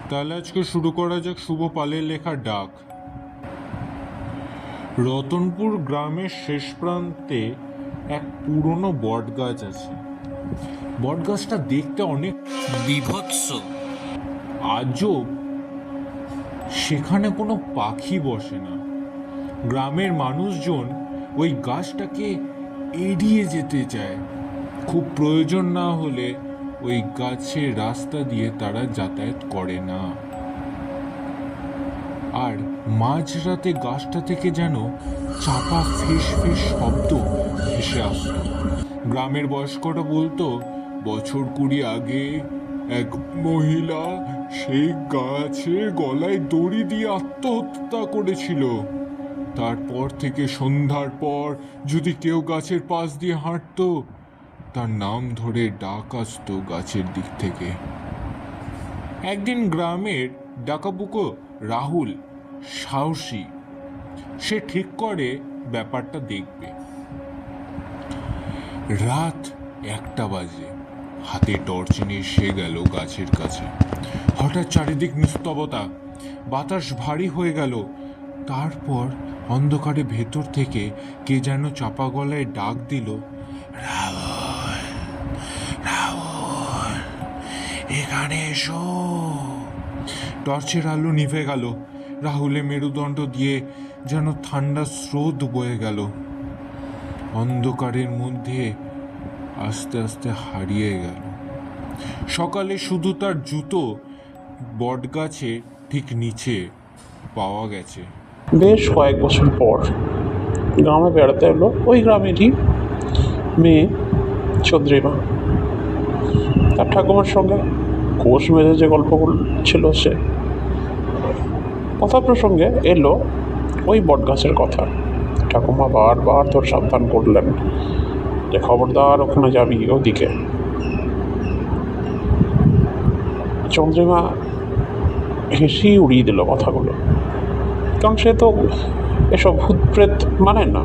তাহলে আজকে শুরু করা যাক শুভ পালের লেখা ডাক। রতনপুর গ্রামের শেষ প্রান্তে এক পুরনো বট গাছ আছে। বট গাছটা দেখতে অনেক বিভৎস। আজব, সেখানে কোনো পাখি বসে না। গ্রামের মানুষজন ওই গাছটাকে এড়িয়ে যেতে চায়। খুব প্রয়োজন না হলে ওই গাছের রাস্তা দিয়ে তারা যাতায়াত করে না। আর মাঝরাতে গাছটা থেকে যেন চাপা ফিস ফিস শব্দ ভেসে আসতো। গ্রামের বয়স্করা বলতো, বছর 20 আগে এক মহিলা সেই গাছের গলায় দড়ি দিয়ে আত্মহত্যা করেছিল। তারপর থেকে সন্ধ্যার পর যদি কেউ গাছের পাশ দিয়ে হাঁটতো, তার নাম ধরে ডাক আসতো গাছের দিক থেকে। একদিন গ্রামের ডাকাবুকো রাহুল সাহসী, সে ঠিক করে ব্যাপারটা দেখবে। রাত 1টা বাজে, হাতে টর্চ নিয়ে সে গেল গাছের কাছে। হঠাৎ চারিদিক নিস্তবতা, বাতাস ভারী হয়ে গেল। তারপর অন্ধকারে ভেতর থেকে কে যেন চাপা গলায় ডাক দিল, রাহুল, রাহুল, এখানে এসো। টর্চের আলো নিভে গেল। রাহুলের মেরুদণ্ড দিয়ে যেন ঠান্ডা স্রোত বয়ে গেল। অন্ধকারের মধ্যে আস্তে আস্তে হারিয়ে গেল। সকালে শুধু তার জুতো বটগাছে ঠিক নিচে পাওয়া গেছে। বেশ কয়েক বছর পর গ্রামে বেড়াতে এলো ওই গ্রামেরই মেয়ে চন্দ্রিমা। তার ঠাকুমার সঙ্গে কোষ মেজে যে গল্প ছিল সে কথা প্রসঙ্গে এলো ওই বটগাছের কথা। ঠাকুমা বারবার তোর সাবধান করলেন যে খবরদার ওখানে যাবি ওদিকে। চন্দ্রিমা হেসেই উড়িয়ে দিল কথাগুলো, কারণ সে তো এসব ভূত প্রেত মানে না।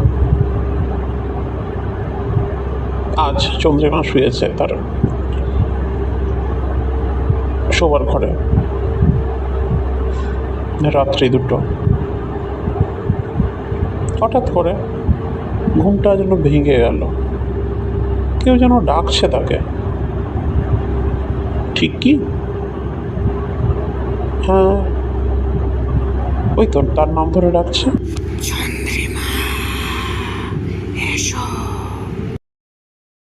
আজ চন্দ্রিমা শুয়েছে তার শোবার ঘরে, রাত্রি 2টো। হঠাৎ করে ঘুমটা যেন ভেঙে গেল। কেউ যেন ডাকছে তাকে। ঠিক কি? হ্যাঁ, ওই তো তার নাম ধরে ডাকছে। চন্দ্রিমা।